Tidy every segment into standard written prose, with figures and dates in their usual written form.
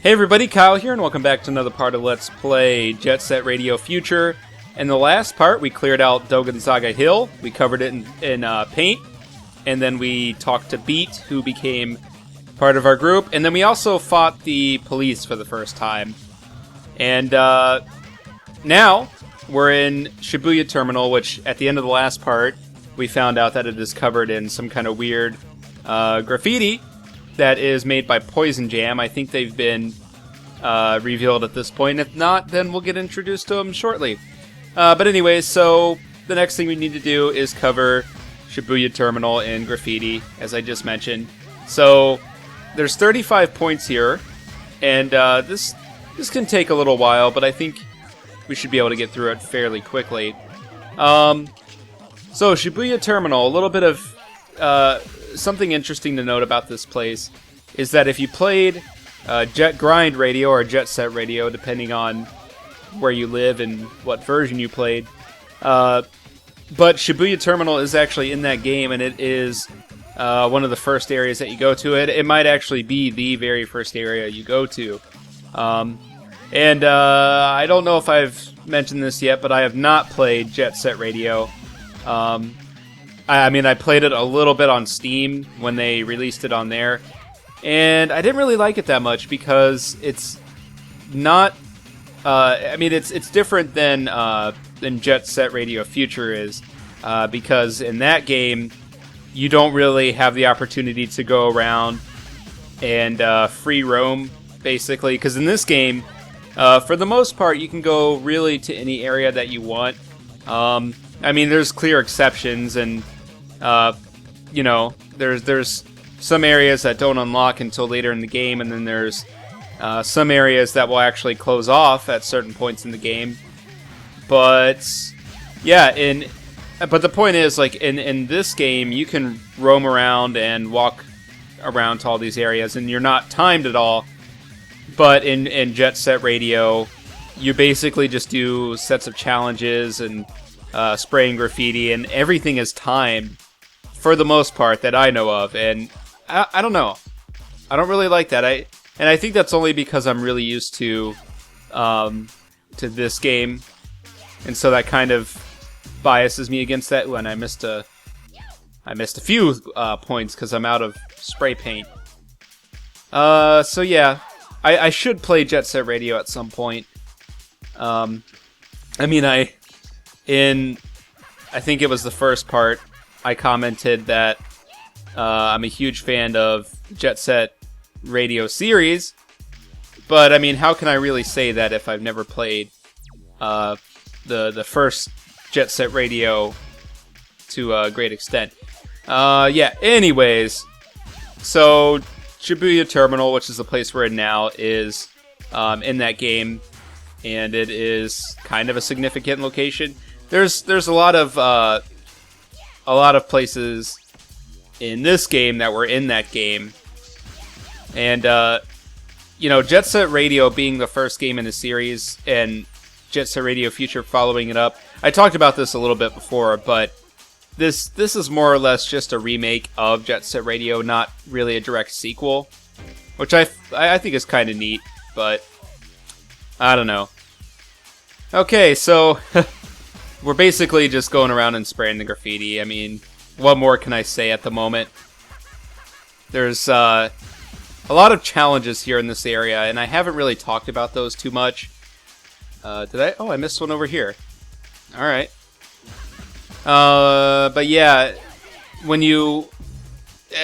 Hey everybody, Kyle here, and welcome back to another part of Let's Play Jet Set Radio Future. In the last part, we cleared out Dogonzaga Hill, we covered it in paint, and then we talked to Beat, who became part of our group, and then we also fought the police for the first time. And now, we're in Shibuya Terminal, which at the end of the last part, we found out that it is covered in some kind of weird graffiti that is made by Poison Jam. I think they've been revealed at this point. If not, then we'll get introduced to them shortly. But anyways, so the next thing we need to do is cover Shibuya Terminal in graffiti, as I just mentioned. So there's 35 points here, and this can take a little while, but I think we should be able to get through it fairly quickly. So Shibuya Terminal, a little bit of something interesting to note about this place is that if you played Jet Grind Radio or Jet Set Radio, depending on where you live and what version you played, but Shibuya Terminal is actually in that game, and it is one of the first areas that you go to. It might actually be the very first area you go to. And I don't know if I've mentioned this yet, but I have not played Jet Set Radio. I mean, I played it a little bit on Steam when they released it on there, and I didn't really like it that much because it's not. I mean, it's different than Jet Set Radio Future is, because in that game you don't really have the opportunity to go around and free roam, basically. Because in this game, for the most part, you can go really to any area that you want. I mean, there's clear exceptions, and you know, there's some areas that don't unlock until later in the game, and then there's some areas that will actually close off at certain points in the game. But yeah, but the point is, like in this game, you can roam around and walk around to all these areas, and you're not timed at all. But in Jet Set Radio, you basically just do sets of challenges and spraying graffiti, and everything is timed for the most part that I know of. And I don't know, I don't really like that. And I think that's only because I'm really used to this game, and so that kind of biases me against that. Ooh, and I missed a few points because I'm out of spray paint. So yeah, I should play Jet Set Radio at some point. I mean, I think it was the first part, I commented that I'm a huge fan of Jet Set Radio series, but I mean, how can I really say that if I've never played the first Jet Set Radio to a great extent? Yeah, anyways, so Shibuya Terminal, which is the place we're in now, is in that game, and it is kind of a significant location. There's a lot of places in this game that were in that game, and you know, Jet Set Radio being the first game in the series, and Jet Set Radio Future following it up. I talked about this a little bit before, but this is more or less just a remake of Jet Set Radio, not really a direct sequel, which I think is kind of neat, but I don't know. Okay, so we're basically just going around and spraying the graffiti. I mean, what more can I say at the moment? There's a lot of challenges here in this area, and I haven't really talked about those too much. Did I? Oh, I missed one over here. Alright. But yeah, when you,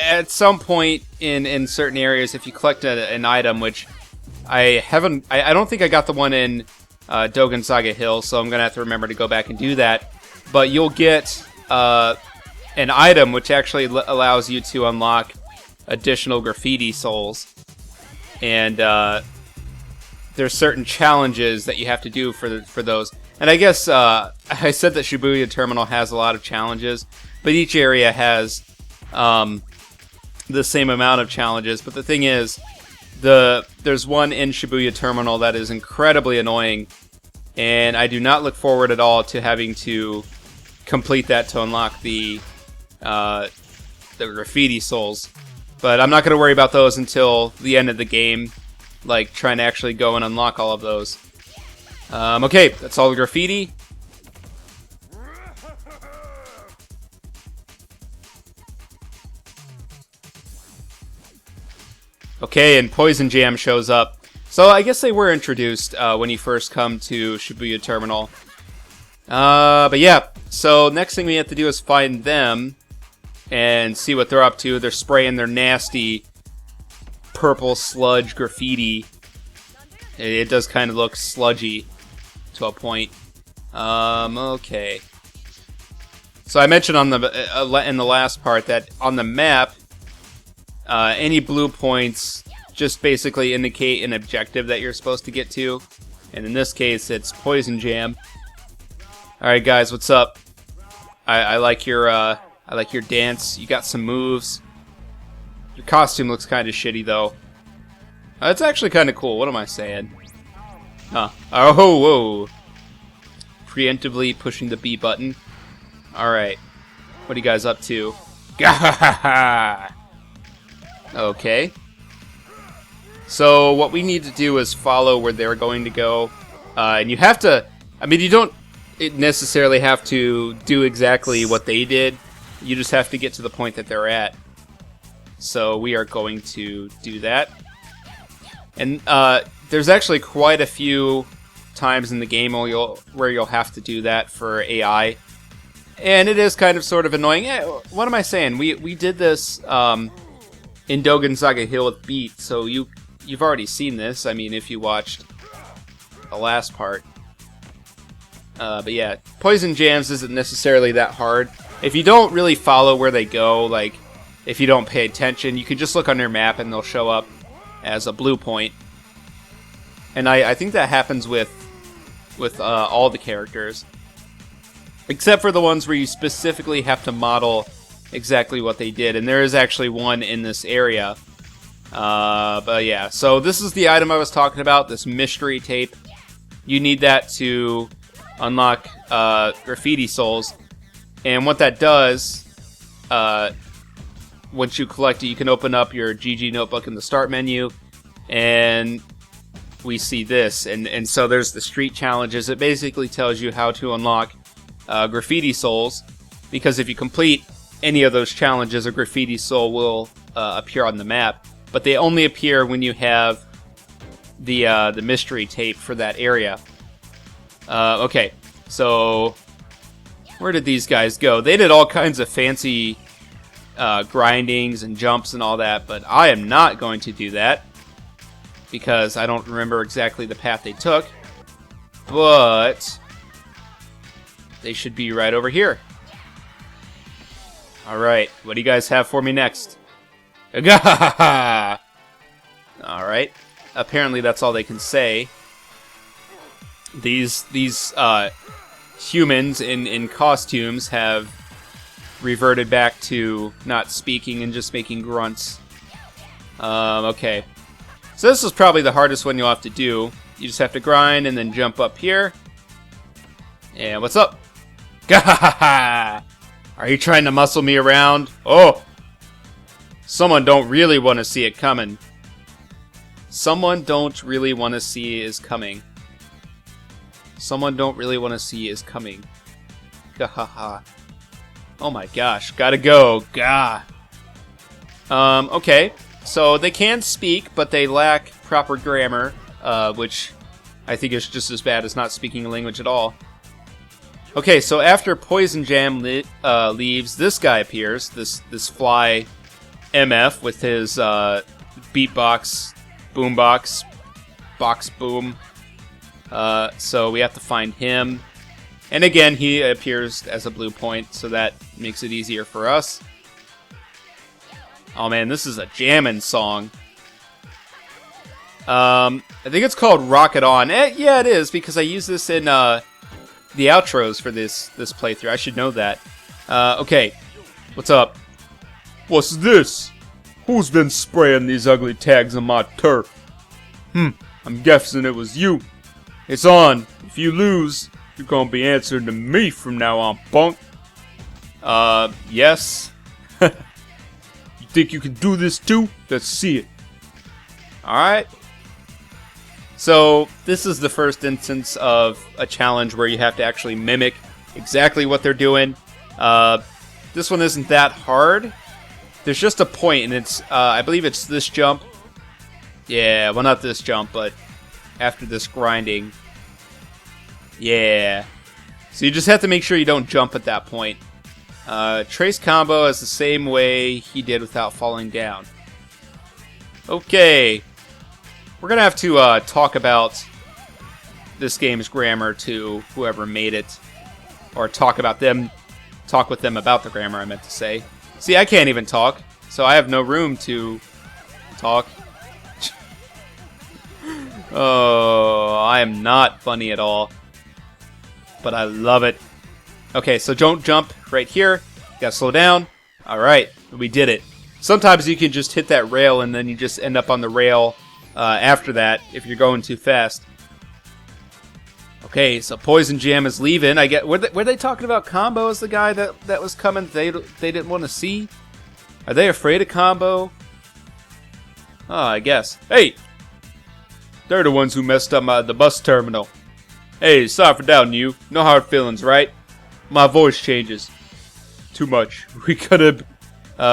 at some point in certain areas, if you collect an item, which I don't think I got the one in Dogonzaga Hill, so I'm going to have to remember to go back and do that. But you'll get an item which actually allows you to unlock additional graffiti souls. And there's certain challenges that you have to do for those. And I guess I said that Shibuya Terminal has a lot of challenges, but each area has the same amount of challenges. But the thing is, there's one in Shibuya Terminal that is incredibly annoying, and I do not look forward at all to having to complete that to unlock the graffiti souls. But I'm not going to worry about those until the end of the game. like trying to actually go and unlock all of those. Okay, that's all the graffiti. Okay, and Poison Jam shows up. So I guess they were introduced when you first come to Shibuya Terminal. But yeah, so next thing we have to do is find them and see what they're up to. They're spraying their nasty purple sludge graffiti. It does kind of look sludgy to a point. Okay. So I mentioned on the in the last part that on the map, any blue points just basically indicate an objective that you're supposed to get to, and in this case, it's Poison Jam. All right, guys, what's up? I like your dance. You got some moves. Your costume looks kind of shitty though. It's actually kind of cool. What am I saying? Huh? Oh, whoa! Preemptively pushing the B button. All right, what are you guys up to? Gahahaha! Okay. So what we need to do is follow where they're going to go. And you have to... I mean, you don't necessarily have to do exactly what they did. You just have to get to the point that they're at. So we are going to do that. And there's actually quite a few times in the game where you'll have to do that for AI. And it is kind of sort of annoying. What am I saying? We did this... in Dogen Saga Hill with Beat, so you've already seen this. I mean, if you watched the last part. But yeah, Poison Jams isn't necessarily that hard. If you don't really follow where they go, like if you don't pay attention, you can just look on your map and they'll show up as a blue point. And I think that happens with all the characters, except for the ones where you specifically have to model exactly what they did, and there is actually one in this area. But yeah, so this is the item I was talking about, this mystery tape. You need that to unlock graffiti souls, and what that does, once you collect it, you can open up your GG notebook in the start menu, and we see this, and so there's the street challenges. It basically tells you how to unlock graffiti souls, because if you complete any of those challenges, a graffiti soul will appear on the map, but they only appear when you have the mystery tape for that area. Okay, so where did these guys go? They did all kinds of fancy grindings and jumps and all that, but I am not going to do that because I don't remember exactly the path they took, but they should be right over here. Alright, what do you guys have for me next? Alright, apparently that's all they can say. These humans in costumes have reverted back to not speaking and just making grunts. Okay. So this is probably the hardest one you'll have to do. You just have to grind and then jump up here. And what's up? Gahahaha! Are you trying to muscle me around? Oh! Someone don't really want to see it coming. Someone don't really want to see is coming. Someone don't really want to see is coming. Gahaha. Oh my gosh, gotta go. Gah. Okay. So they can speak, but they lack proper grammar, which I think is just as bad as not speaking a language at all. Okay, so after Poison Jam leaves, this guy appears, this fly MF with his beatbox, boombox, box boom. So we have to find him. And again, he appears as a blue point, so that makes it easier for us. Oh man, this is a jammin' song. I think it's called Rock It On. Yeah, it is, because I use this in the outros for this playthrough. I should know that. Okay, what's up? What's this? Who's been spraying these ugly tags on my turf? I'm guessing it was you. It's on. If you lose, you're gonna be answering to me from now on, punk. Yes. You think you can do this too? Let's see it. Alright. So this is the first instance of a challenge where you have to actually mimic exactly what they're doing. This one isn't that hard. There's just a point, and it's, I believe it's this jump. Yeah, well, not this jump, but after this grinding. Yeah. So you just have to make sure you don't jump at that point. Trace combo is the same way he did without falling down. Okay. We're going to have to talk about this game's grammar to whoever made it. Or talk with them about the grammar, I meant to say. See, I can't even talk, so I have no room to talk. Oh, I am not funny at all. But I love it. Okay, so don't jump right here. You gotta slow down. Alright, we did it. Sometimes you can just hit that rail and then you just end up on the rail after that if you're going too fast. Okay, so Poison Jam is leaving. I get were they talking about Combo as the guy that was coming? They didn't want to see. Are they afraid of Combo? Oh, I guess. Hey, they're the ones who messed up the bus terminal. Hey, sorry for doubting you. No hard feelings, right? My voice changes too much. We gotta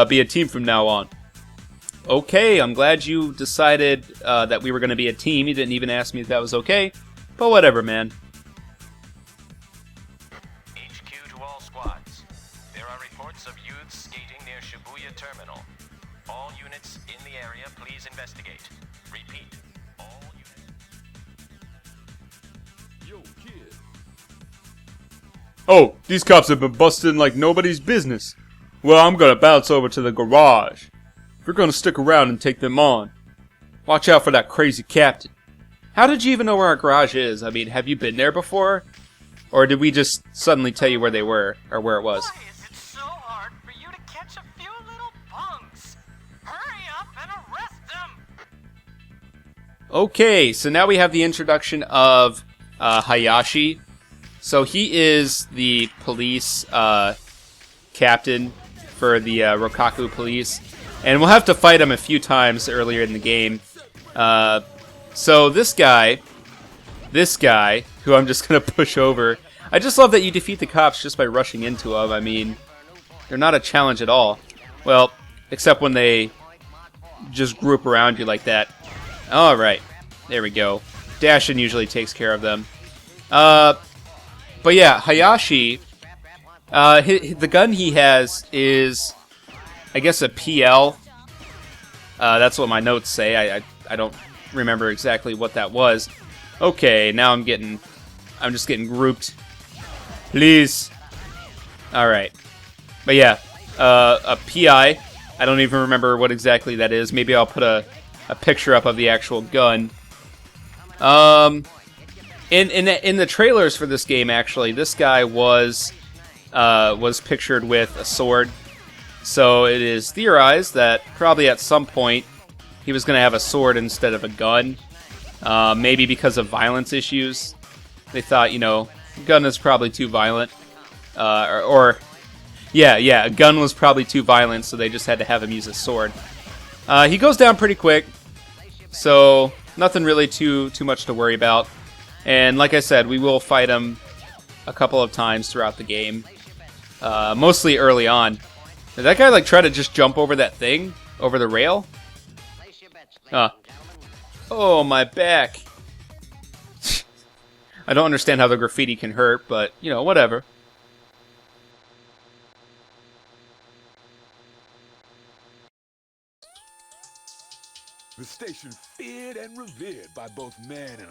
be a team from now on. Okay, I'm glad you decided that we were gonna be a team. You didn't even ask me if that was okay, but whatever, man. HQ to all squads. There are reports of youths skating near Shibuya Terminal. All units in the area, please investigate. Repeat. All units. Yo, kid. Oh, these cops have been busting like nobody's business. Well, I'm gonna bounce over to the garage. We're gonna stick around and take them on. Watch out for that crazy captain. How did you even know where our garage is? I mean, have you been there before? Or did we just suddenly tell you where they were, or where it was? Why is it so hard for you to catch a few little punks? Hurry up and arrest them! Okay, so now we have the introduction of Hayashi. So he is the police captain for the Rokaku police. And we'll have to fight him a few times earlier in the game. So this guy, who I'm just going to push over. I just love that you defeat the cops just by rushing into them. I mean, they're not a challenge at all. Well, except when they just group around you like that. Alright, there we go. Dashin usually takes care of them. But yeah, Hayashi, the gun he has is, I guess, a PL. That's what my notes say. I don't remember exactly what that was. Okay, now I'm just getting grouped. Please. Alright. But yeah, a PI. I don't even remember what exactly that is. Maybe I'll put a picture up of the actual gun. In the trailers for this game, actually, this guy was pictured with a sword. So it is theorized that probably at some point he was going to have a sword instead of a gun. Maybe because of violence issues. They thought, you know, gun is probably too violent. Yeah, a gun was probably too violent, so they just had to have him use a sword. He goes down pretty quick, so nothing really too much to worry about. And like I said, we will fight him a couple of times throughout the game. Mostly early on. Did that guy like try to just jump over that thing? Over the rail? Oh, my back. I don't understand how the graffiti can hurt, but, you know, whatever. The station feared and revered by both man and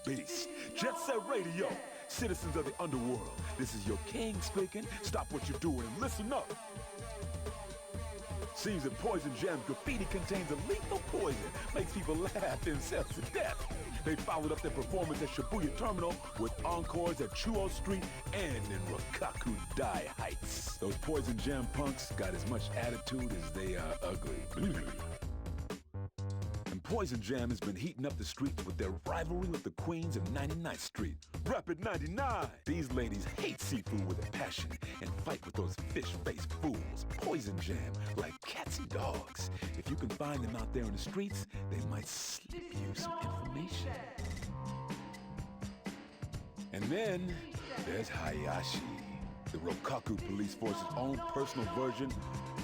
beast. Jet Set Radio, citizens of the underworld. This is your king speaking. Stop what you're doing and listen up. Seems that Poison Jam graffiti contains a lethal poison, makes people laugh themselves to death. They followed up their performance at Shibuya Terminal with encores at Chuo Street and in Rokaku Dai Heights. Those Poison Jam punks got as much attitude as they are ugly. And Poison Jam has been heating up the streets with their rivalry with the queens of 99th Street. Rapid 99! These ladies hate seafood with a passion and fight with those fish-faced fools. Poison Jam, like cats and dogs. If you can find them out there in the streets, they might slip you some information. then there's Hayashi, the Rokaku police force's own personal version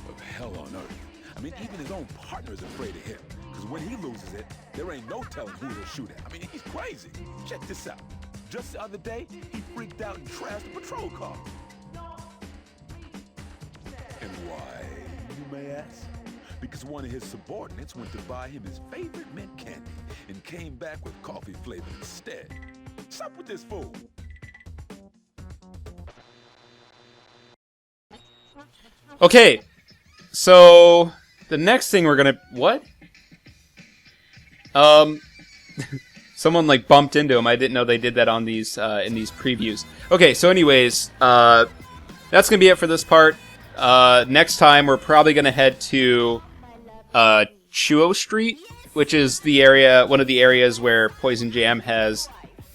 of hell on earth. I mean, even his own partner is afraid of him, because when he loses it, there ain't no telling who he'll shoot at. I mean, he's crazy. Check this out. Just the other day, he freaked out and trashed a patrol car. And why, you may ask? Because one of his subordinates went to buy him his favorite mint candy and came back with coffee flavor instead. What's up with this fool? Okay, so the next thing we're gonna... What? Someone like bumped into him. I didn't know they did that on these in these previews. Okay, so anyways, that's gonna be it for this part. Next time we're probably gonna head to Chuo Street, which is the area, one of the areas where Poison Jam has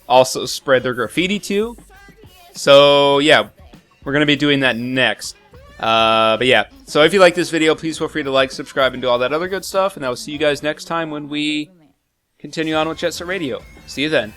also spread their graffiti to. So yeah, we're gonna be doing that next. But yeah, so if you like this video, please feel free to like, subscribe, and do all that other good stuff. And I will see you guys next time when we continue on with Jet Set Radio. See you then.